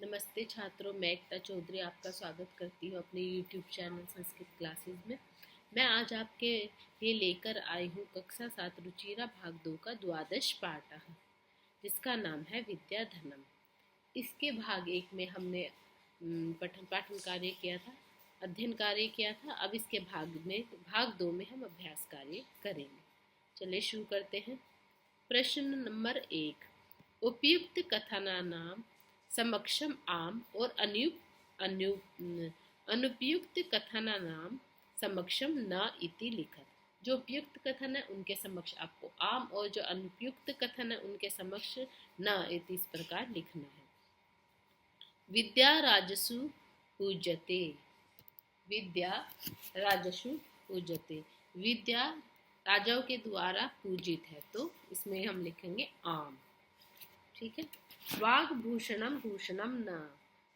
नमस्ते छात्रों, मैं एकता चौधरी आपका स्वागत करती हूँ अपने YouTube चैनल संस्कृत क्लासेस में। मैं आज आपके लिए लेकर आई हूँ कक्षा 7 रुचिरा भाग 2 का द्वादश पाठ, जिसका नाम है विद्याधनम। इसके भाग 1 में हमने पठन पाठन कार्य किया था, अध्ययन कार्य किया था। अब इसके भाग 2 में हम अभ्यास कार्य करेंगे। चलिए शुरू करते हैं। प्रश्न नंबर 1, उपयुक्त कथनानाम समक्षम आम और अनुपयुक्त कथनानाम समक्षम न इति लिखत। जो उपयुक्त कथन है उनके समक्ष आपको आम और जो अनुपयुक्त कथन है उनके समक्ष न इति इस प्रकार लिखना है। विद्या राजसु पूज्यते। विद्या राजसु पूज्यते। विद्या राजाओं के द्वारा पूजित है, तो इसमें हम लिखेंगे आम। ठीक है। वाग भूषणम भूषणम न।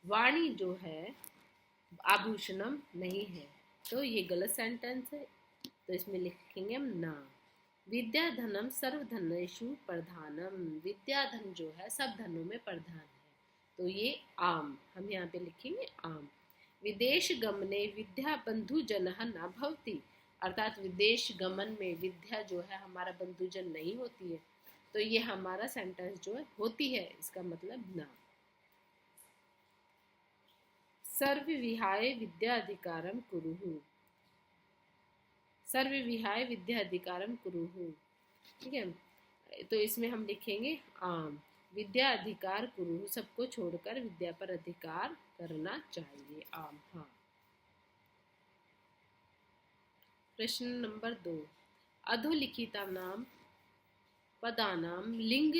वाणी जो है आभूषणम नहीं है, तो ये गलत सेंटेंस है, तो इसमें लिखेंगे हम न। विद्या धनम सर्वधनेषु प्रधानम। विद्या धन जो है सब धनों में प्रधान है, तो ये आम, हम यहाँ पे लिखेंगे आम। विदेश गमने विद्या बंधु जनः न भवति। अर्थात विदेश गमन में विद्या जो है हमारा बंधुजन नहीं होती है, तो ये हमारा सेंटेंस जो है होती है, इसका मतलब ना। सर्व विहाय विद्याधिकारम कुरुहु। सर्व विहाय विद्याधिकारम कुरुहु। ठीक है, तो इसमें हम लिखेंगे आम। विद्या अधिकार कुरुहु, सबको छोड़कर विद्या पर अधिकार करना चाहिए, आम। हाँ। प्रश्न नंबर 2, अधोलिखिता नाम पदानाम लिंग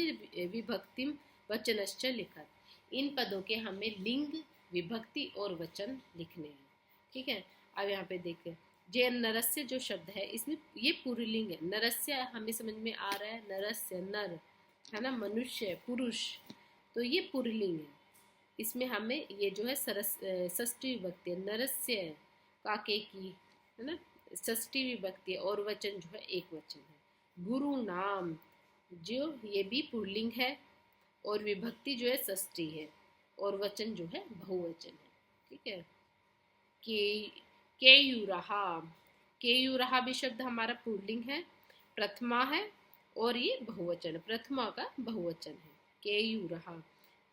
विभक्तिम वचनश्च लिखत। इन पदों के हमें लिंग, विभक्ति और वचन लिखने हैं। ठीक है। अब यहाँ पे देखते हैं, जे नरस्य जो शब्द है इसमें ये पुरुलिंग है। नरस्य हमें समझ में आ रहा है, नरस्य नर है ना, मनुष्य पुरुष, तो ये पुरुलिंग है। इसमें हमें ये जो है षष्ठी विभक्ति है, नरस्य काके की है ना, षष्ठी विभक्ति, और वचन जो है एक वचन है। गुरु नाम जो ये भी पुल्लिंग है, और विभक्ति जो है षष्ठी है, और वचन जो है बहुवचन है। ठीक है। केयूरहा, केयूरहा भी शब्द हमारा पुल्लिंग है, प्रथमा है, और ये बहुवचन है, प्रथमा का बहुवचन है, केयूरहा।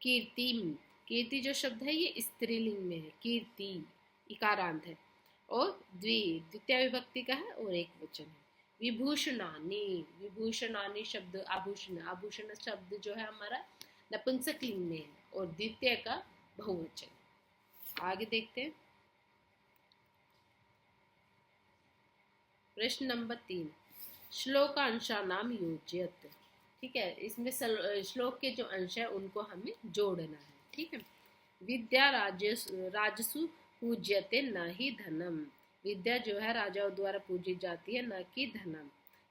कीर्तिम, कीर्ति जो शब्द है ये स्त्रीलिंग में है, कीर्ति इकारांत है, और द्वितीय विभक्ति का है, और एक वचन है। विभूषणानि, विभूषणानि शब्द आभूषण, आभूषण शब्द जो है हमारा नपुंसक लिंग में है, और द्वितीय का बहुवचन। आगे देखते हैं। प्रश्न नंबर 3, श्लोकांशा नाम योज्यत। ठीक है, इसमें श्लोक के जो अंश है उनको हमें जोड़ना है। ठीक है। विद्या राजसु पूज्यते न ही धनम। विद्या जो है राजाओं द्वारा पूजी जाती है, न कि धनम।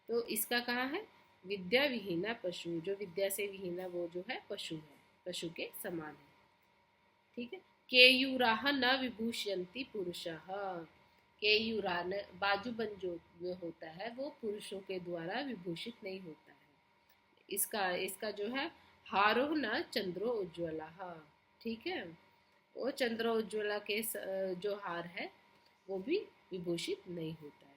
तो इसका कहाँ है, विद्या विहीना पशु, जो विद्या से विहीना वो जो है पशु है, पशु के समान है। ठीक है। केयूराह न विभूषयन्ति पुरुषः। केयूरा बाजूबंद जो होता है वो पुरुषों के द्वारा विभूषित नहीं होता है। इसका जो है हारो न चंद्रो उज्ज्वला। ठीक है, वो चंद्र उज्ज्वला के जो हार है वो भी विभूषित नहीं होता है।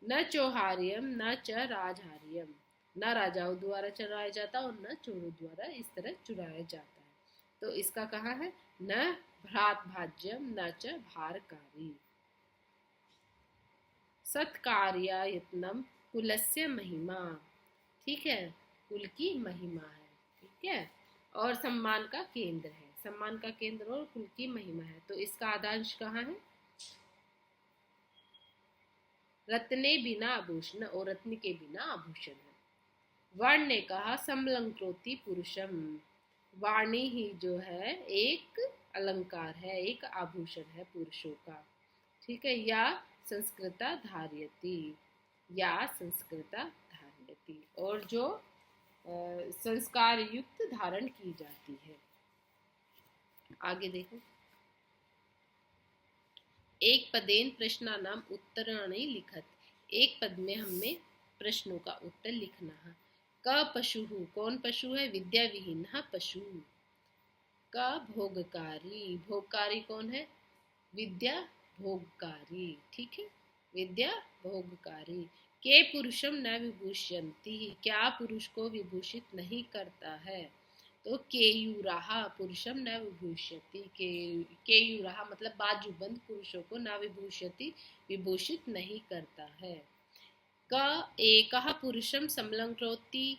न चौहार्यम न च राजहार्यम, न राजाओं द्वारा चुराया जाता और न चोरों द्वारा इस तरह चुराया जाता है, तो इसका कहाँ है, न भ्रात भाज्यम न च भारकारी। सत्कार्ययत्नम कुलस्य महिमा। ठीक है, कुल की महिमा है। ठीक है, और सम्मान का केंद्र है, सम्मान का केंद्र और कुल की महिमा है, तो इसका आधांश कहाँ है, रत्ने बिना आभूषण, और रत्न के बिना आभूषण है। वर्ण ने कहा समलंकृति पुरुषम। वाणी ही जो है एक अलंकार है, एक आभूषण है पुरुषों का। ठीक है। या संस्कृता धार्यति, या संस्कृता धार्यति, और जो संस्कार युक्त धारण की जाती है। आगे देखो। एक पदेन प्रश्नानाम उत्तराणि लिखत। एक पद में हमें प्रश्नों का उत्तर लिखना है। क पशु, कौन पशु है, विद्या विहीन पशु। का भोगकारी, भोगकारी कौन है? विद्या भोगकारी, ठीक है, विद्या भोगकारी। के पुरुषम न विभूषयन्ति, क्या पुरुष को विभूषित नहीं करता है? तो केयूराहा पुरुषम न विभूषयति, केयूराहा मतलब बाजूबंद पुरुषों को न विभूषयति विभूषित नहीं करता है। क एकः पुरुषम समलंकृति,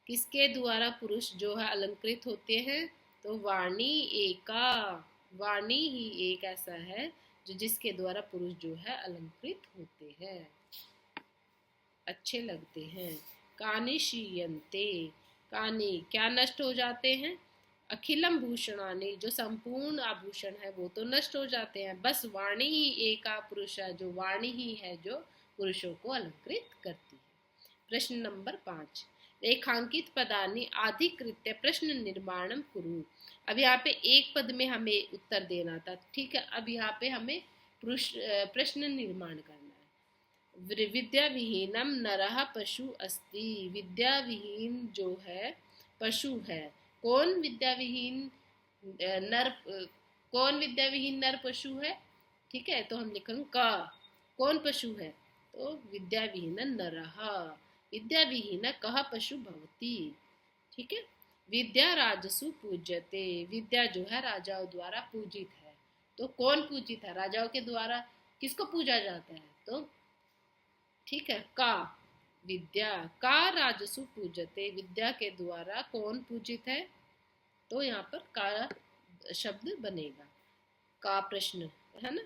किसके द्वारा पुरुष जो है अलंकृत होते हैं? तो वाणी एका, वाणी ही एक ऐसा है जो जिसके द्वारा पुरुष जो है अलंकृत होते हैं, अच्छे लगते हैं। कानि शीयन्ते, कानि क्या नष्ट हो जाते हैं? अखिलम भूषणानि, जो संपूर्ण आभूषण है वो तो नष्ट हो जाते हैं, बस वाणी ही एका पुरुष है, जो वाणी ही है जो पुरुषों को अलंकृत करती है। प्रश्न नंबर 5, रेखांकित पदानि आधिकृत्य प्रश्न निर्माणम कुरु। अब यहाँ पे एक पद में हमें उत्तर देना था, ठीक है। अब यहाँ पे हमें प्रश्न निर्माण करना है। विद्या विहीनम नरः पशु अस्ति, विद्या विहीन जो है पशु है। कौन विद्या विहीन नर, कौन विद्या विहीन नर पशु है? ठीक है, तो हम लिखेंगे का, कौन पशु है? तो विद्या विहीन नरः, विद्या विहीन कह पशु भवति, ठीक है। विद्या राजसु पूज्यते, विद्या जो है राजाओं द्वारा पूजित है। तो कौन पूजित है? राजाओं के द्वारा किसको पूजा जाता है? तो ठीक है, का विद्या, का राजसु पूजते, विद्या के द्वारा कौन पूजित है? तो यहाँ पर का शब्द बनेगा, का प्रश्न है ना।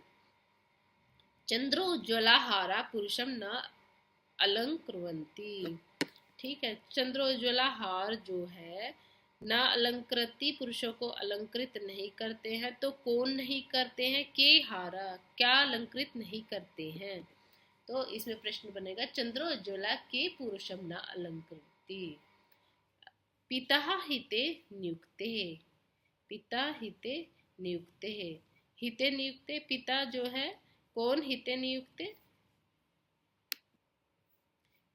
चंद्रोज्ज्वलाहारा पुरुषम न अलंकृवन्ति, ठीक है। चंद्रोज्ज्वला हार जो है न अलंकृति, पुरुषों को अलंकृत नहीं करते हैं। तो कौन नहीं करते हैं? के हारा, क्या अलंकृत नहीं करते हैं? तो इसमें प्रश्न बनेगा चंद्रोज्ज्वला के पुरुषम न अलंकृति। पिता हिते नियुक्ते, पिता हिते नियुक्ते, हिते नियुक्ते, पिता जो है कौन हिते नियुक्ते?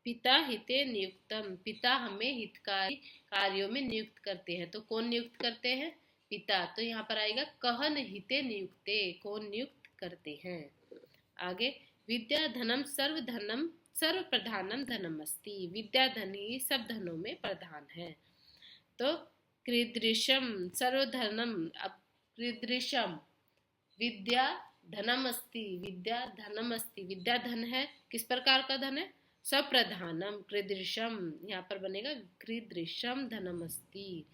पिता हिते नियुक्तम, पिता हमें हितकारी कार्यों में नियुक्त करते हैं। तो कौन नियुक्त करते हैं? पिता। तो यहाँ पर आएगा कहन हिते नियुक्ते, कौन नियुक्त करते हैं। आगे, विद्या धनम सर्व धनम सर्व प्रधानम धनम अस्ति, विद्या धन ही सब धनों में प्रधान है। तो कृदृशम सर्वधनम, अब कृदृशम विद्या धनम अस्ति, विद्या धनम अस्ति, विद्या धन है, किस प्रकार का धन है? सप्रधानम कृदृशम, यहाँ पर बनेगा कृदृशम धनमस्ति।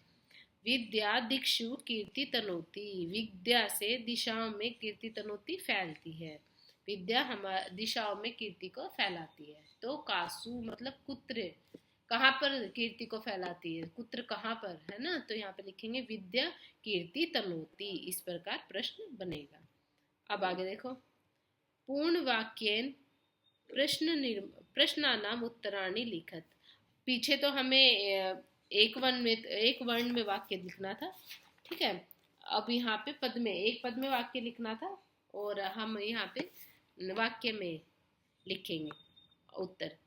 विद्या दिक्षु कीर्ति तनोति, विद्या से दिशाओं में कीर्ति तनोति फैलती है, विद्या हमारी दिशाओं में कीर्ति को फैलाती है। तो कासु मतलब कुत्र, कहाँ पर कीर्ति को फैलाती है? कुत्र कहाँ पर है ना, तो यहाँ पर लिखेंगे विद्या कीर्ति तनोति, इस प्रकार प्रश्न बनेगा। अब आगे देखो, पूर्ण वाक्येन प्रश्नानाम उत्तराणि लिखत, पीछे तो हमें एक वर्ण में वाक्य लिखना था, ठीक है। अब यहाँ पे पद में, एक पद में वाक्य लिखना था और हम यहाँ पे वाक्य में लिखेंगे उत्तर।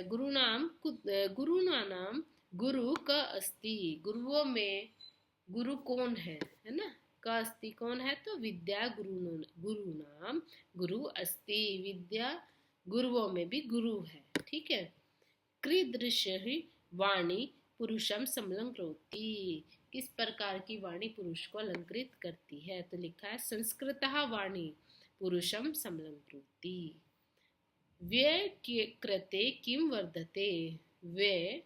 गुरुनाम गुरु क अस्ति, गुरुओं में गुरु कौन है ना। का अस्ति कौन है? तो विद्या गुरु नाम गुरु अस्ति, विद्या गुरुओं में भी गुरु है, ठीक है। कृदृश्य ही वाणी पुरुषम समलंकृति, किस प्रकार की वाणी पुरुष को अलंकृत करती है? तो लिखा है संस्कृतः वाणी पुरुषम समलंकृति। व्यय कृते किम वर्धते, व्यय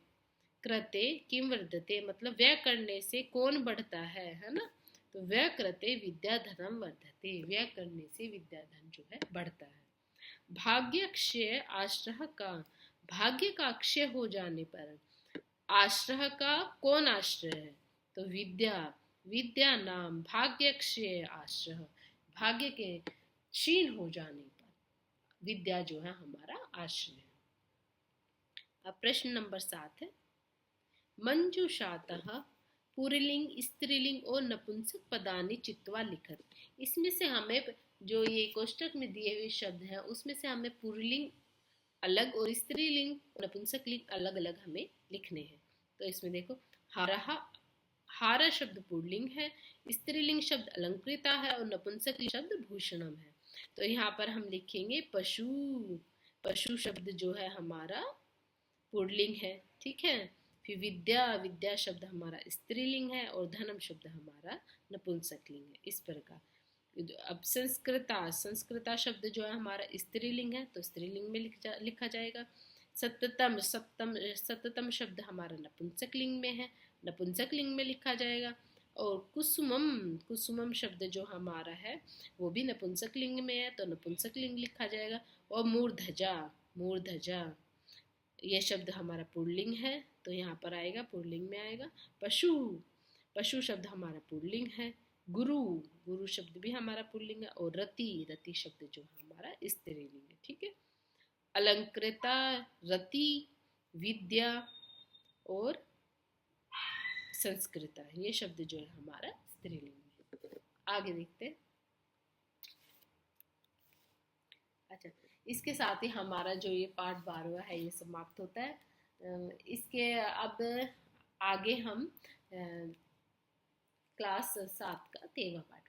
कृते किम वर्धते मतलब व्यय करने से कौन बढ़ता है ना। तो व्यय कृते विद्या धनम वर्धते, व्यय करने से विद्या धन जो है बढ़ता है। भाग्य क्षय आश्रय का, भाग्य का क्षय हो जाने पर आश्रय का कौन आश्रय है? तो विद्या, विद्या नाम भाग्य क्षय आश्रय, भाग्य के क्षीण हो जाने पर विद्या जो है हमारा आश्रय। अब प्रश्न नंबर 7 है, मंजूषातः पुल्लिंग स्त्रीलिंग और नपुंसक पदानि चित्वा लिखत, इसमें से हमें जो ये कोष्टक में दिए हुए शब्द हैं उसमें से हमें पुल्लिंग अलग और स्त्रीलिंग नपुंसक लिंग अलग अलग हमें लिखने हैं। तो इसमें देखो, हरहा हार शब्द पुल्लिंग है, स्त्रीलिंग शब्द अलंकृता है और नपुंसकलिंग शब्द भूषणम है। तो यहाँ पर हम लिखेंगे पशु। पशु शब्द जो है हमारा पुल्लिंग है, ठीक है। फिर विद्या, विद्या शब्द हमारा स्त्रीलिंग है और धनम शब्द हमारा नपुंसकलिंग है। इस प्रकार अब संस्कृता, संस्कृता शब्द जो है हमारा स्त्रीलिंग है तो स्त्रीलिंग में लिखा जाएगा। सततम, सततम शब्द हमारा नपुंसकलिंग में है, नपुंसकलिंग में लिखा जाएगा। और कुसुमम, कुसुमम शब्द जो हमारा है वो भी नपुंसकलिंग में है तो नपुंसकलिंग लिखा जाएगा। और मूर्धजा, मूर्धजा ये शब्द हमारा पुल्लिंग है तो यहाँ पर आएगा, पुल्लिंग में आएगा। पशु, पशु शब्द हमारा पुल्लिंग है। गुरु, गुरु शब्द भी हमारा पुल्लिंग है। और रति, रति शब्द जो हमारा स्त्रीलिंग है, ठीक है। अलंकृता, रति, विद्या और संस्कृता ये शब्द जो है हमारा स्त्रीलिंग है। आगे देखते हैं। अच्छा, इसके साथ ही हमारा जो ये पाठ 12वां है ये समाप्त होता है। इसके अब आगे हम क्लास 7 का 13वां पाठ